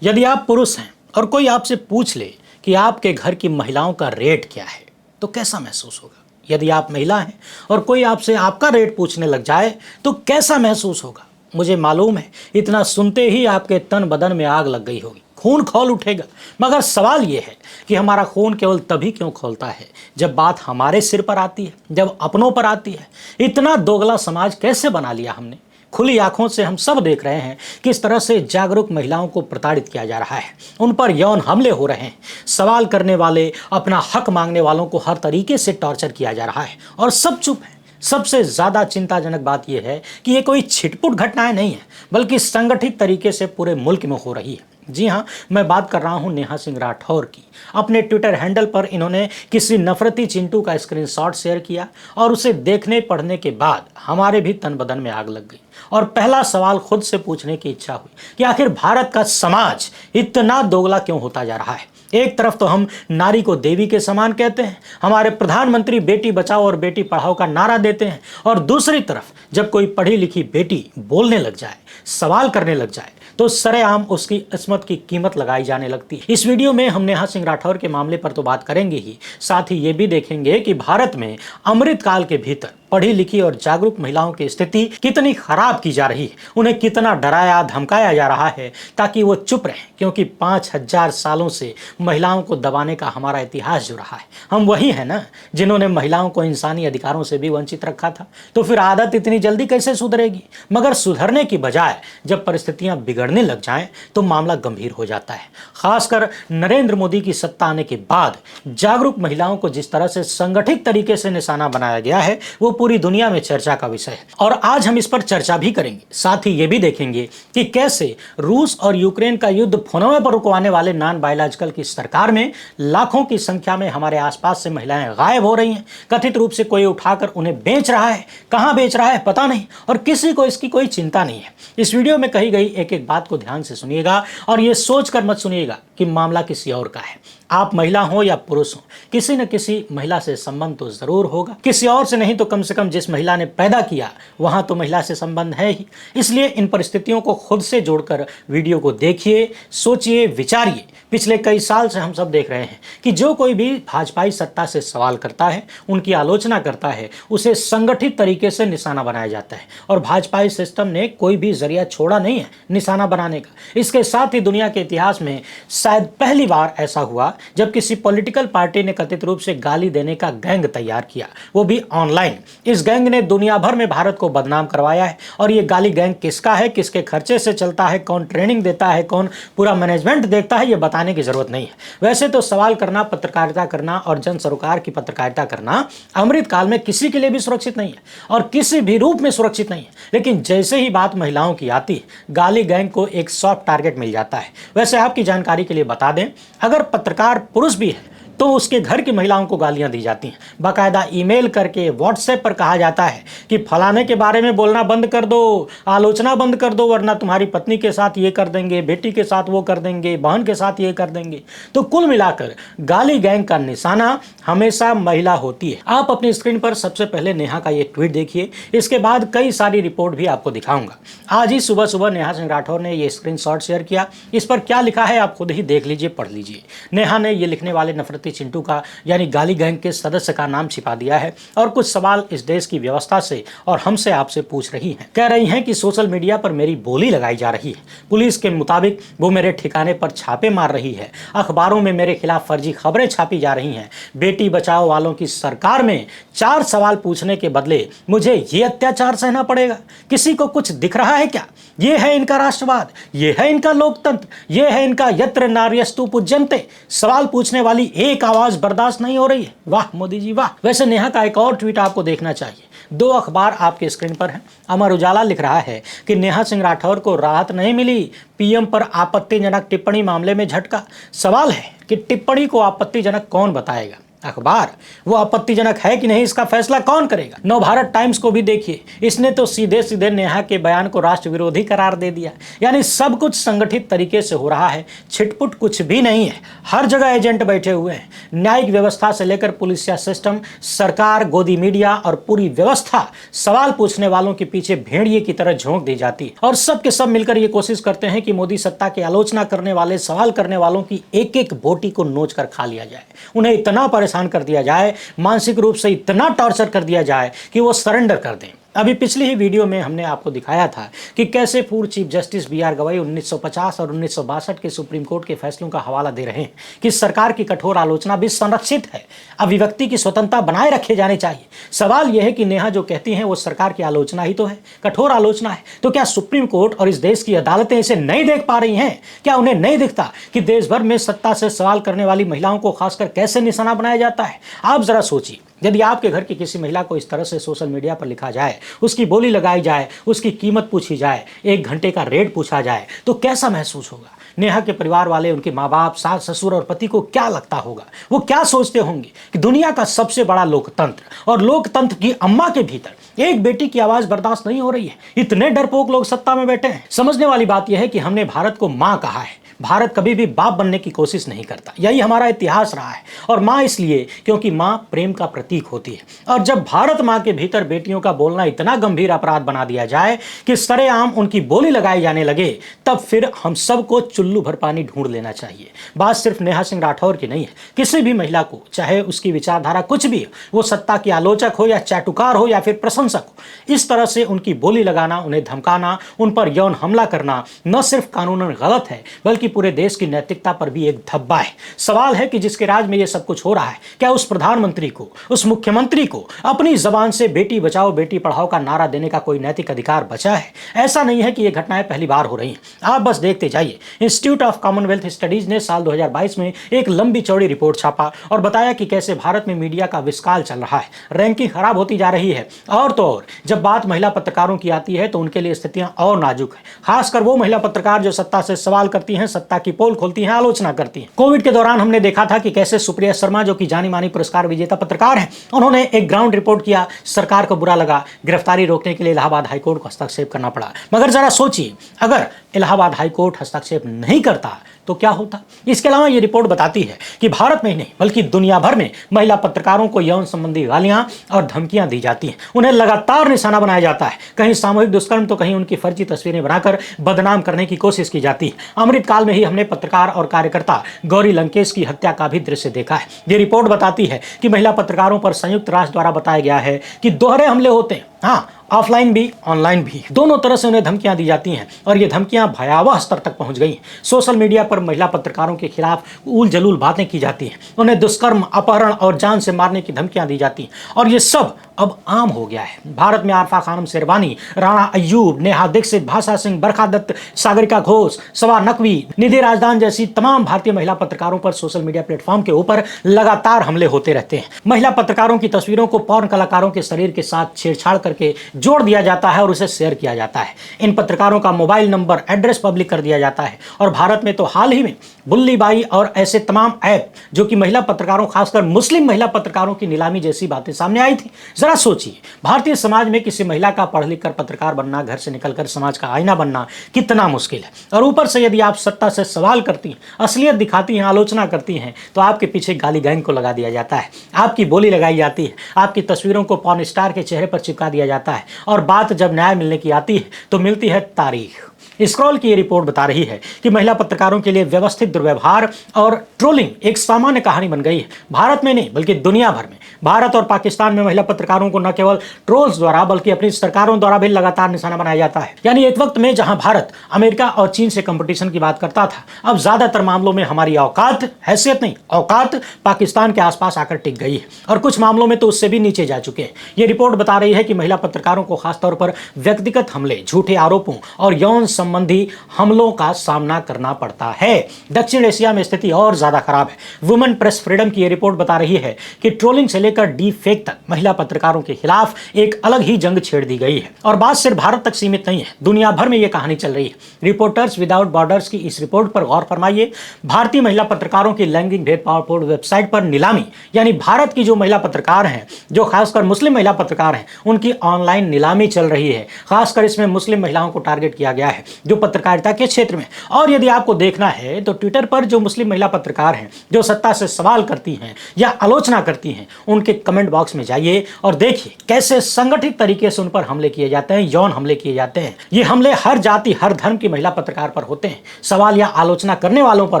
यदि आप पुरुष हैं और कोई आपसे पूछ ले कि आपके घर की महिलाओं का रेट क्या है तो कैसा महसूस होगा? यदि आप महिला हैं और कोई आपसे आपका रेट पूछने लग जाए तो कैसा महसूस होगा? मुझे मालूम है इतना सुनते ही आपके तन बदन में आग लग गई होगी, खून खौल उठेगा। मगर सवाल यह है कि हमारा खून केवल तभी क्यों खौलता है जब बात हमारे सिर पर आती है, जब अपनों पर आती है। इतना दोगला समाज कैसे बना लिया हमने? खुली आंखों से हम सब देख रहे हैं किस तरह से जागरूक महिलाओं को प्रताड़ित किया जा रहा है, उन पर यौन हमले हो रहे हैं। सवाल करने वाले, अपना हक मांगने वालों को हर तरीके से टॉर्चर किया जा रहा है और सब चुप है। सबसे ज्यादा चिंताजनक बात यह है कि ये कोई छिटपुट घटनाएं नहीं है, बल्कि संगठित तरीके से पूरे मुल्क में हो रही है। जी हाँ, मैं बात कर रहा हूं नेहा सिंह राठौर की। अपने ट्विटर हैंडल पर इन्होंने किसी नफरती चिंटू का स्क्रीनशॉट शेयर किया और उसे देखने पढ़ने के बाद हमारे भी तन बदन में आग लग गई और पहला सवाल खुद से पूछने की इच्छा हुई कि आखिर भारत का समाज इतना दोगला क्यों होता जा रहा है। एक तरफ तो हम नारी को देवी के समान कहते हैं, हमारे प्रधानमंत्री बेटी बचाओ और बेटी पढ़ाओ का नारा देते हैं, और दूसरी तरफ जब कोई पढ़ी लिखी बेटी बोलने लग जाए, सवाल करने लग जाए तो सरेआम उसकी इस्मत की कीमत लगाई जाने लगती है। इस वीडियो में हम नेहा सिंह राठौर के मामले पर तो बात करेंगे ही, साथ ही ये भी देखेंगे कि भारत में अमृतकाल के भीतर पढ़ी लिखी और जागरूक महिलाओं की स्थिति कितनी खराब की जा रही है, उन्हें कितना डराया धमकाया जा रहा है ताकि वो चुप रहें, क्योंकि 5000 सालों से महिलाओं को दबाने का हमारा इतिहास जो रहा है। हम वही हैं ना जिन्होंने महिलाओं को इंसानी अधिकारों से भी वंचित रखा था। तो फिर आदत इतनी जल्दी कैसे सुधरेगी? मगर सुधरने की बजाय जब परिस्थितियां बिगड़ने लग जाएं तो मामला गंभीर हो जाता है। खासकर नरेंद्र मोदी की सत्ता आने के बाद जागरूक महिलाओं को जिस तरह से संगठित तरीके से निशाना बनाया गया है वो पूरी दुनिया में चर्चा का विषय है और आज हम इस पर चर्चा भी करेंगे। साथ ही ये भी देखेंगे कि कैसे रूस और यूक्रेन का युद्ध फोनवे पर रुकवाने वाले नॉन बायोलॉजिकल की सरकार में लाखों की संख्या में हमारे आसपास से महिलाएं गायब हो रही हैं। कथित रूप से कोई उठाकर उन्हें बेच रहा है, कहां बेच रहा है पता नहीं, और किसी को इसकी कोई चिंता नहीं है। इस वीडियो में कही गई एक एक बात को ध्यान से सुनिएगा और यह सोचकर मत सुनिएगा कि मामला किसी और का है। आप महिला हो या पुरुष हो, किसी न किसी महिला से संबंध तो जरूर होगा, किसी और से नहीं तो कम से कम जिस महिला ने पैदा किया वहां तो महिला से संबंध है ही। इसलिए इन परिस्थितियों को खुद से जोड़कर वीडियो को देखिए, सोचिए, विचारिए। पिछले कई साल से हम सब देख रहे हैं कि जो कोई भी भाजपाई सत्ता से सवाल करता है, उनकी आलोचना करता है, उसे संगठित तरीके से निशाना बनाया जाता है और भाजपाई सिस्टम ने कोई भी जरिया छोड़ा नहीं है निशाना बनाने का। इसके साथ ही दुनिया के इतिहास में शायद पहली बार ऐसा हुआ जब किसी पॉलिटिकल पार्टी ने कथित रूप से गाली देने का गैंग तैयार किया, वो भी ऑनलाइन। इस गैंग ने दुनिया भर में भारत को बदनाम करवाया है और ये गाली गैंग किसका है, किसके खर्चे से चलता है, कौन ट्रेनिंग देता है, कौन पूरा मैनेजमेंट देखता है, ये बताने की जरूरत नहीं है। वैसे तो सवाल करना, पत्रकारिता करना और जन सरोकार की पत्रकारिता करना अमृतकाल में किसी के लिए भी सुरक्षित नहीं है और किसी भी रूप में सुरक्षित नहीं है, लेकिन जैसे ही बात महिलाओं की आती है गाली गैंग को एक सॉफ्ट टारगेट मिल जाता है। वैसे आपकी जानकारी के लिए बता दें, अगर पत्रकार पुरुष भी है तो उसके घर की महिलाओं को गालियां दी जाती हैं। बाकायदा ईमेल करके, व्हाट्सएप पर कहा जाता है कि फलाने के बारे में बोलना बंद कर दो, आलोचना बंद कर दो, वरना तुम्हारी पत्नी के साथ ये कर देंगे, बेटी के साथ वो कर देंगे, बहन के साथ ये कर देंगे। तो कुल मिलाकर गाली गैंग का निशाना हमेशा महिला होती है। आप अपनी स्क्रीन पर सबसे पहले नेहा का ये ट्वीट देखिए, इसके बाद कई सारी रिपोर्ट भी आपको दिखाऊंगा। आज ही सुबह सुबह नेहा सिंह राठौर ने ये स्क्रीनशॉट शेयर किया। इस पर क्या लिखा है आप खुद ही देख लीजिए, पढ़ लीजिए। नेहा ने ये लिखने वाले नफरती चिंटू का यानी गाली गैंग के सदस्य का नाम छिपा दिया है और कुछ सवाल इस देश की व्यवस्था से और हमसे आपसे पूछ रही हैं। कह रही हैं कि सोशल मीडिया पर मेरी बोली लगाई जा रही है, पुलिस के मुताबिक वो मेरे ठिकाने पर छापे मार रही है, अखबारों में मेरे खिलाफ फर्जी खबरें छापी जा रही हैं, बेटी बचाओ वालों की सरकार में 4 सवाल पूछने के बदले मुझे ये अत्याचार सहना पड़ेगा। किसी को कुछ दिख रहा है क्या? ये है इनका राष्ट्रवाद, ये है इनका लोकतंत्र, ये है इनका यत्र नार्यस्तु पूज्यन्ते। सवाल पूछने वाली एक आवाज बर्दाश्त नहीं हो रही है। वाह मोदी जी वाह। वैसे नेहा का एक और ट्वीट आपको देखना चाहिए। 2 अखबार आपके स्क्रीन पर हैं। अमर उजाला लिख रहा है कि नेहा सिंह राठौर को राहत नहीं मिली, पीएम पर आपत्तिजनक टिप्पणी मामले में झटका। सवाल है कि टिप्पणी को आपत्तिजनक कौन बताएगा? अखबार वो आपत्तिजनक है कि नहीं, इसका फैसला कौन करेगा? नवभारत टाइम्स को भी देखिए, इसने तो सीधे सीधे नेहा के बयान को राष्ट्र विरोधी करार दे दिया। यानी सब कुछ संगठित तरीके से हो रहा है, छिटपुट कुछ भी नहीं है। हर जगह एजेंट बैठे हुए हैं। न्यायिक व्यवस्था से लेकर पुलिस या सिस्टम, सरकार, गोदी मीडिया और पूरी व्यवस्था सवाल पूछने वालों के पीछे भेड़िए की तरह झोंक दी जाती है। और सब के सब मिलकर ये कोशिश करते हैं कि मोदी सत्ता की आलोचना करने वाले, सवाल करने वालों की एक एक बोटी को नोच कर खा लिया जाए। उन्हें इतना परेशान कर दिया जाए, मानसिक रूप से इतना टॉर्चर कर दिया जाए कि वो सरेंडर कर दें। अभी पिछली ही वीडियो में हमने आपको दिखाया था कि कैसे पूर्व चीफ जस्टिस बी.आर. गवई 1950 और 1962 के सुप्रीम कोर्ट के फैसलों का हवाला दे रहे हैं कि सरकार की कठोर आलोचना भी संरक्षित है, अभिव्यक्ति की स्वतंत्रता बनाए रखे जाने चाहिए। सवाल यह है कि नेहा जो कहती हैं वो सरकार की आलोचना ही तो है, कठोर आलोचना है। तो क्या सुप्रीम कोर्ट और इस देश की अदालतें इसे नहीं देख पा रही हैं? क्या उन्हें नहीं दिखता कि देश भर में सत्ता से सवाल करने वाली महिलाओं को खासकर कैसे निशाना बनाया जाता है? आप जरा सोचिए, यदि आपके घर की किसी महिला को इस तरह से सोशल मीडिया पर लिखा जाए, उसकी बोली लगाई जाए, उसकी कीमत पूछी जाए, 1 घंटे का रेट पूछा जाए, तो कैसा महसूस होगा? नेहा के परिवार वाले, उनके माँ बाप, सास ससुर और पति को क्या लगता होगा? वो क्या सोचते होंगे कि दुनिया का सबसे बड़ा लोकतंत्र और लोकतंत्र की अम्मा के भीतर एक बेटी की आवाज बर्दाश्त नहीं हो रही है? इतने डरपोक लोग सत्ता में बैठे हैं। समझने वाली बात यह है कि हमने भारत को माँ कहा है, भारत कभी भी बाप बनने की कोशिश नहीं करता। यही हमारा इतिहास रहा है। और माँ इसलिए क्योंकि माँ प्रेम का प्रतीक होती है। और जब भारत माँ के भीतर बेटियों का बोलना इतना गंभीर अपराध बना दिया जाए कि सरेआम उनकी बोली लगाई जाने लगे, तब फिर हम सबको चुल्लू भर पानी ढूंढ लेना चाहिए। बात सिर्फ नेहा सिंह राठौर की नहीं है। किसी भी महिला को, चाहे उसकी विचारधारा कुछ भी हो, वो सत्ता की आलोचक हो या चाटुकार हो या फिर प्रशंसक हो, इस तरह से उनकी बोली लगाना, उन्हें धमकाना, उन पर यौन हमला करना न सिर्फ कानूनन गलत है, बल्कि पूरे देश की नैतिकता पर भी एक धब्बा है। सवाल है कि जिसके राज में ये सब कुछ हो रहा है, क्या उस प्रधानमंत्री को, उस मुख्यमंत्री को अपनी जबान से बेटी बचाओ बेटी पढ़ाओ का नारा देने का कोई नैतिक अधिकार बचा है? ऐसा नहीं है कि ये घटनाएं पहली बार हो रही हैं। आप बस देखते जाइए। इंस्टीट्यूट ऑफ कॉमनवेल्थ स्टडीज ने साल 2022 में एक लंबी चौड़ी रिपोर्ट छापा और बताया कि कैसे भारत में मीडिया का विस्काल चल रहा है, रैंकिंग खराब होती जा रही है। और तो और जब बात महिला पत्रकारों की आती है तो उनके लिए स्थितियां और नाजुक है। खासकर वो महिला पत्रकार जो सत्ता से सवाल करती हैं, सत्ता की पोल खोलती हैं, आलोचना करती हैं। कोविड के दौरान हमने देखा था कि कैसे सुप्रिया शर्मा, जो कि जानी मानी पुरस्कार विजेता पत्रकार हैं, उन्होंने एक ग्राउंड रिपोर्ट किया, सरकार को बुरा लगा, गिरफ्तारी रोकने के लिए इलाहाबाद हाईकोर्ट को हस्तक्षेप करना पड़ा। मगर जरा सोचिए, अगर इलाहाबाद हाईकोर्ट हस्तक्षेप नहीं करता तो क्या होता? इसके अलावा ये रिपोर्ट बताती है कि भारत में ही नहीं बल्कि दुनिया भर में महिला पत्रकारों को यौन संबंधी गालियां और धमकियां दी जाती हैं। उन्हें लगातार निशाना बनाया जाता है, कहीं सामूहिक दुष्कर्म तो कहीं उनकी फर्जी तस्वीरें बनाकर बदनाम करने की कोशिश की जाती है। अमृतकाल में ही हमने पत्रकार और कार्यकर्ता गौरी लंकेश की हत्या का भी दृश्य देखा है। ये रिपोर्ट बताती है कि महिला पत्रकारों पर संयुक्त राष्ट्र द्वारा बताया गया है कि दोहरे हमले होते हैं। हाँ, ऑफलाइन भी ऑनलाइन भी, दोनों तरह से उन्हें धमकियां दी जाती हैं और ये धमकियां भयावह स्तर तक पहुंच गई हैं। सोशल मीडिया पर महिला पत्रकारों के खिलाफ उल जलूल बातें की जाती हैं, उन्हें दुष्कर्म, अपहरण और जान से मारने की धमकियां दी जाती हैं और ये सब अब आम हो गया है। भारत में आरफा खानम शेरवानी, राणा अय्यूब, नेहा दीक्षित, भाषा सिंह, बरखा दत्त, सागरिका घोष, सवा नकवी, निधि राजदान जैसी तमाम भारतीय महिला पत्रकारों पर सोशल मीडिया प्लेटफॉर्म के ऊपर लगातार हमले होते रहते हैं। महिला पत्रकारों की तस्वीरों को पॉर्न कलाकारों के शरीर के साथ छेड़छाड़ करके जोड़ दिया जाता है और उसे शेयर किया जाता है। इन पत्रकारों का मोबाइल नंबर, एड्रेस पब्लिक कर दिया जाता है। और भारत में तो हाल ही में बुल्ली बाई और ऐसे तमाम ऐप जो कि महिला पत्रकारों, खासकर मुस्लिम महिला पत्रकारों की नीलामी जैसी बातें सामने आई थी। जरा सोचिए, भारतीय समाज में किसी महिला का पढ़ लिख कर पत्रकार बनना, घर से निकलकर समाज का आईना बनना कितना मुश्किल है। और ऊपर से यदि आप सत्ता से सवाल करती हैं, असलियत दिखाती हैं, आलोचना करती हैं, तो आपके पीछे गाली गैंग को लगा दिया जाता है, आपकी बोली लगाई जाती है, आपकी तस्वीरों को पॉर्न स्टार के चेहरे पर चिपका दिया जाता है और बात जब न्याय मिलने की आती है तो मिलती है तारीख। स्क्रॉल की ये रिपोर्ट बता रही है कि महिला पत्रकारों के लिए व्यवस्थित दुर्व्यवहार और ट्रोलिंग एक सामान्य कहानी बन गई है। भारत में नहीं बल्कि दुनिया भर में। भारत और पाकिस्तान में महिला पत्रकारों को न केवल ट्रोल्स द्वारा बल्कि अपनी सरकारों द्वारा भी लगातार निशाना बनाया जाता है। यानी एक वक्त में जहां भारत अमेरिका और चीन से कंपटीशन की बात करता था, अब ज्यादातर मामलों में हमारी औकात, हैसियत नहीं, औकात पाकिस्तान के आसपास आकर टिक गई है और कुछ मामलों में तो उससे भी नीचे जा चुके हैं। ये रिपोर्ट बता रही है कि महिला पत्रकारों को खासतौर पर व्यक्तिगत हमले, झूठे आरोपों और यौन संबंधी हमलों का सामना करना पड़ता है। दक्षिण एशिया में स्थिति और ज्यादा खराब है। वुमेन प्रेस फ्रीडम की ये रिपोर्ट बता रही है कि ट्रोलिंग से लेकर लेकर डीप फेक तक महिला पत्रकारों के खिलाफ एक अलग ही जंग छेड़ दी गई है। और बात सिर्फ भारत तक सीमित नहीं है, दुनिया भर में यह कहानी चल रही है। रिपोर्टर्स विदाउट बॉर्डर्स की इस रिपोर्ट पर गौर फरमाइए। भारतीय महिला पत्रकारों की लैंगिक भेदभावपूर्ण वेबसाइट पर नीलामी, यानी भारत की जो महिला पत्रकार हैं, जो खासकर मुस्लिम महिला पत्रकार हैं, उनकी ऑनलाइन नीलामी चल रही है। खासकर इसमें मुस्लिम महिलाओं को टारगेट किया गया है जो पत्रकारिता के क्षेत्र में। और यदि आपको देखना है तो ट्विटर पर जो मुस्लिम महिला पत्रकार हैं जो सत्ता से सवाल करती हैं या आलोचना करती हैं, उनके कमेंट बॉक्स में जाइए और देखिए कैसे संगठित तरीके से उन पर हमले किए जाते हैं, यौन हमले किए जाते हैं। ये हमले हर जाति हर धर्म की महिला पत्रकार पर होते हैं, सवाल या आलोचना करने वालों पर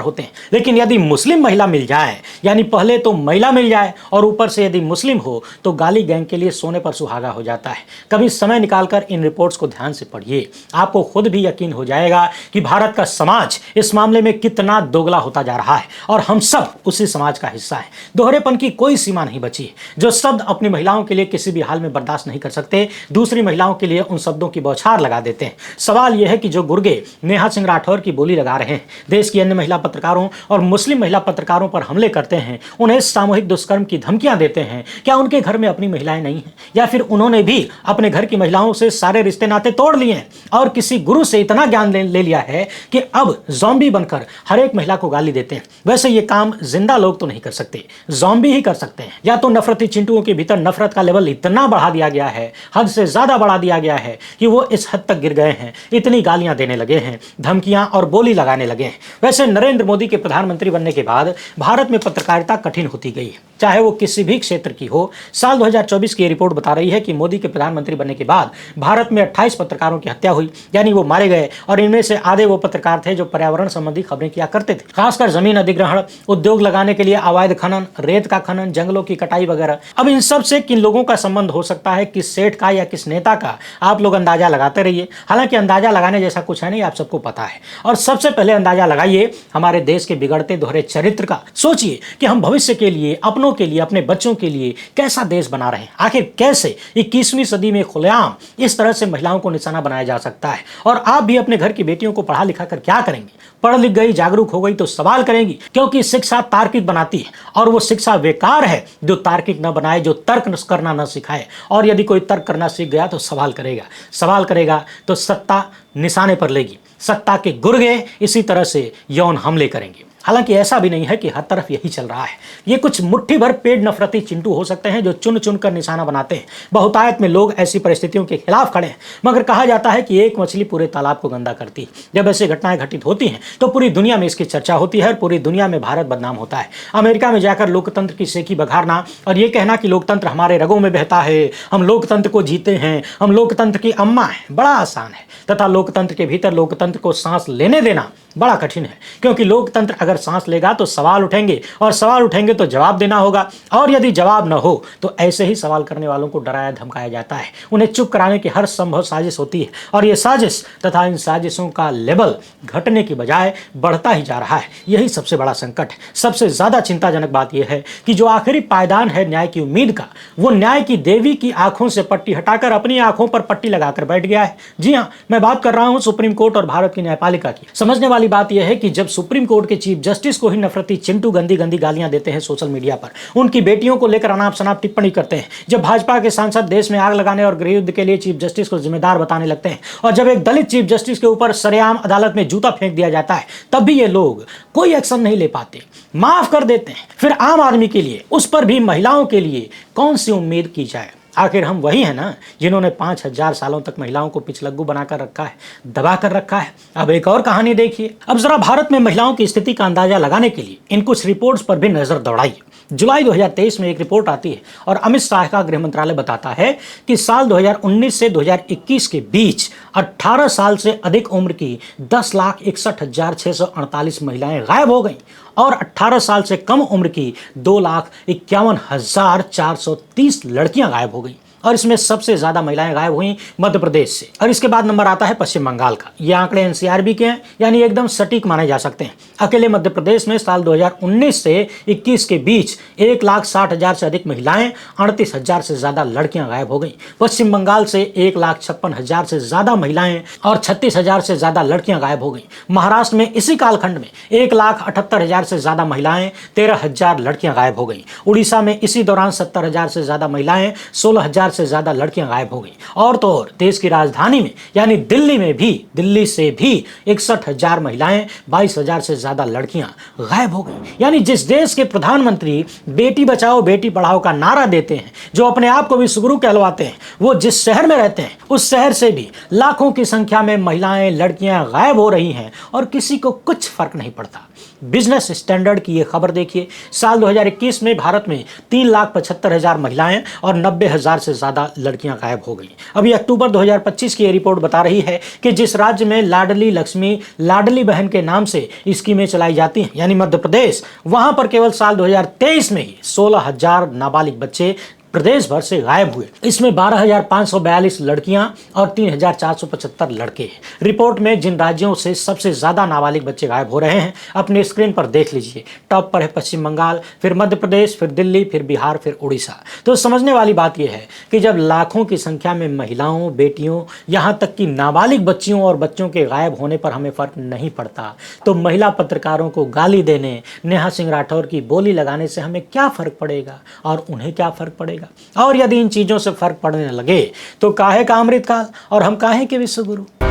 होते हैं। लेकिन यदि मुस्लिम महिला मिल जाए, यानी पहले तो महिला मिल जाए और ऊपर से यदि मुस्लिम हो, तो गाली गैंग के लिए सोने पर सुहागा हो जाता है। कभी समय निकालकर इन रिपोर्ट्स को ध्यान से पढ़िए, आपको खुद भी यकीन हो जाएगा कि भारत का समाज इस मामले में कितना दोगला होता जा रहा है और हम सब उसी समाज का हिस्सा है। दोहरेपन की कोई सीमा नहीं बची। जो शब्द अपनी महिलाओं के लिए किसी भी हाल में बर्दाश्त नहीं कर सकते, दूसरी महिलाओं के लिए उन शब्दों की बौछार लगा देते हैं। सवाल यह है कि जो गुर्गे नेहा सिंह राठौर की बोली लगा रहे हैं, देश की अन्य महिला पत्रकारों और मुस्लिम महिला पत्रकारों पर हमले करते हैं, उन्हें सामूहिक दुष्कर्म की धमकियां देते हैं, क्या उनके घर में अपनी महिलाएं नहीं हैं? या फिर उन्होंने भी अपने घर की महिलाओं से सारे रिश्ते नाते तोड़ लिए हैं और किसी गुरु से इतना ज्ञान ले लिया है कि अब ज़ॉम्बी बनकर हर एक महिला को गाली देते हैं? वैसे ये काम जिंदा लोग तो नहीं कर सकते, ज़ॉम्बी ही कर सकते हैं। या तो नफरती चिंटुओं के भीतर नफरत का लेवल इतना बढ़ा दिया गया है, हद से ज्यादा बढ़ा दिया गया है कि वो इस हद तक गिर गए हैं, इतनी गालियां देने लगे हैं, धमकियां और बोली लगाने लगे हैं। वैसे नरेंद्र मोदी के प्रधानमंत्री बनने के बाद भारत में पत्रकारिता कठिन होती गई है, चाहे वो किसी भी क्षेत्र की हो। साल 2024 की रिपोर्ट बता रही है कि मोदी के प्रधानमंत्री बनने के बाद भारत में 28 पत्रकारों की हत्या हुई, यानी वो मारे गए। और इनमें से आधे वो पत्रकार थे जो पर्यावरण संबंधी खबरें किया करते थे, खासकर जमीन अधिग्रहण, उद्योग लगाने के लिए अवैध खनन, रेत का खनन, जंगलों की कटाई वगैरह। अब इन सब से किन लोगों का संबंध हो सकता है, किस सेठ का या किस नेता का, आप लोग अंदाजा लगाते रहिए। हालांकि अंदाजा लगाने जैसा कुछ है नहीं, आप सबको पता है। और सबसे पहले अंदाजा लगाइए हमारे देश के बिगड़ते दोहरे चरित्र का। सोचिए कि हम भविष्य के लिए, अपनों के लिए, अपने बच्चों के लिए कैसा देश बना रहे हैं। आखिर कैसे 21वीं सदी में खुलेआम इस तरह से महिलाओं को निशाना बनाया जा सकता है? और आप भी अपने घर की बेटियों को पढ़ा लिखा कर क्या करेंगे? पढ़ लिख गई, जागरूक हो गई तो सवाल करेंगी, क्योंकि शिक्षा तार्किक बनाती है और वो शिक्षा बेकार है जो तार्किक न बनाए, जो तर्क करना न सिखाए। और यदि कोई तर्क करना सीख गया तो सवाल करेगा, सवाल करेगा तो सत्ता निशाने पर लेगी, सत्ता के गुर्गे इसी तरह से यौन हमले करेंगे। हालांकि ऐसा भी नहीं है कि हर तरफ यही चल रहा है। ये कुछ मुट्ठी भर पेड़ नफरती चिंटू हो सकते हैं जो चुन चुन कर निशाना बनाते हैं। बहुतायत में लोग ऐसी परिस्थितियों के खिलाफ खड़े हैं, मगर कहा जाता है कि एक मछली पूरे तालाब को गंदा करती है। जब ऐसी घटनाएं घटित होती हैं तो पूरी दुनिया में इसकी चर्चा होती है और पूरी दुनिया में भारत बदनाम होता है। अमेरिका में जाकर लोकतंत्र की सेकी बघारना और ये कहना कि लोकतंत्र हमारे रगों में बहता है, हम लोकतंत्र को जीते हैं, हम लोकतंत्र की अम्मा हैं, बड़ा आसान है। तथा लोकतंत्र के भीतर लोकतंत्र को सांस लेने देना बड़ा कठिन है, क्योंकि लोकतंत्र अगर सांस लेगा तो सवाल उठेंगे और सवाल उठेंगे तो जवाब देना होगा। और यदि जवाब न हो तो ऐसे ही सवाल करने वालों को डराया धमकाया जाता है, उन्हें चुप कराने की हर संभव साजिश होती है। और ये साजिश तथा इन साजिशों का लेवल घटने की बजाय बढ़ता ही जा रहा है। यही सबसे बड़ा संकट है। सबसे ज्यादा चिंताजनक बात यह है कि जो आखिरी पायदान है न्याय की उम्मीद का, वो न्याय की देवी की आंखों से पट्टी हटाकर अपनी आंखों पर पट्टी लगाकर बैठ गया है। जी हाँ, मैं बात कर रहा हूं सुप्रीम कोर्ट और भारत की न्यायपालिका की। समझने वाली बात यह है कि जब सुप्रीम कोर्ट के चीफ जस्टिस को ही नफरती चिंटू गंदी गंदी गालियां देते हैं सोशल मीडिया पर, उनकी बेटियों को लेकर अनाप शनाप टिप्पणी करते हैं, जब भाजपा के सांसद देश में आग लगाने और गृह युद्ध के लिए चीफ जस्टिस को जिम्मेदार बताने लगते हैं, और जब एक दलित चीफ जस्टिस के ऊपर सरेआम अदालत में जूता फेंक दिया जाता है, तब भी ये लोग कोई एक्शन नहीं ले पाते, माफ कर देते हैं। फिर आम आदमी के लिए, उस पर भी महिलाओं के लिए कौन सी उम्मीद की जाए? आखिर हम वही हैं ना जिन्होंने 5000 सालों तक महिलाओं को पिछलग्गू बनाकर रखा है, दबा कर रखा है। अब एक और कहानी देखिए। अब जरा भारत में महिलाओं की स्थिति का अंदाजा लगाने के लिए इन कुछ रिपोर्ट्स पर भी नजर दौड़ाइए। जुलाई 2023 में एक रिपोर्ट आती है और अमित शाह का गृह मंत्रालय बताता है कि साल 2019 से 2021 के बीच 18 साल से अधिक उम्र की 10,61,648 महिलाएं गायब हो गईं और 18 साल से कम उम्र की 2,51,430 लड़कियां गायब हो गईं। और इसमें सबसे ज़्यादा महिलाएं गायब हुई मध्य प्रदेश से। और इसके बाद नंबर आता है पश्चिम बंगाल का। ये आंकड़े एनसीआरबी के हैं, यानी एकदम सटीक माने जा सकते हैं। अकेले मध्य प्रदेश में साल 2019 से 21 के बीच 1,60,000 से अधिक महिलाएं, 38,000 से ज़्यादा लड़कियां गायब हो गई। पश्चिम बंगाल से 1,56,000 से ज़्यादा महिलाएं और 36,000 से ज़्यादा लड़कियां गायब हो गई। महाराष्ट्र में इसी कालखंड में 1,78,000 से ज़्यादा महिलाएं, 13,000 लड़कियां गायब हो गई। उड़ीसा में इसी दौरान 70,000 से ज़्यादा महिलाएं, 16,000 से ज़्यादा लड़कियां गायब हो गई। और तो और देश की राजधानी में यानी दिल्ली में भी, दिल्ली से भी 61,000 महिलाएं, 22,000 से ज़्यादा लड़कियां गायब हो गई। यानी जिस देश के प्रधानमंत्री बेटी बचाओ बेटी पढ़ाओ का नारा देते हैं, जो अपने आप को विश्वगुरु कहलवाते हैं, वो जिस शहर में रहते हैं उस शहर से भी लाखों की संख्या में महिलाएं, लड़कियां गायब हो रही हैं और किसी को कुछ फर्क नहीं पड़ता। बिजनेस स्टैंडर्ड की ये खबर देखिए, साल 2021 में भारत में 3,75,000 महिलाएं और 90,000 से ज़्यादा लड़कियां गायब हो गई। अभी अक्टूबर 2025 की ये रिपोर्ट बता रही है कि जिस राज्य में लाडली लक्ष्मी, लाडली बहन के नाम से स्कीमें चलाई जाती हैं, यानी मध्य प्रदेश, वहां पर केवल साल 2023 में ही 16,000 नाबालिग बच्चे प्रदेश भर से गायब हुए। इसमें 12,542 लड़कियां और 3,475 लड़के हैं। रिपोर्ट में जिन राज्यों से सबसे ज़्यादा नाबालिग बच्चे गायब हो रहे हैं अपने स्क्रीन पर देख लीजिए। टॉप पर है पश्चिम बंगाल, फिर मध्य प्रदेश, फिर दिल्ली, फिर बिहार, फिर उड़ीसा। तो समझने वाली बात यह है कि जब लाखों की संख्या में महिलाओं, बेटियों, यहाँ तक कि नाबालिग बच्चियों और बच्चों के गायब होने पर हमें फ़र्क नहीं पड़ता, तो महिला पत्रकारों को गाली देने, नेहा सिंह राठौर की बोली लगाने से हमें क्या फ़र्क पड़ेगा और उन्हें क्या फ़र्क पड़ेगा। और यदि इन चीजों से फर्क पड़ने लगे तो काहे का अमृतकाल और हम काहे के विश्वगुरु।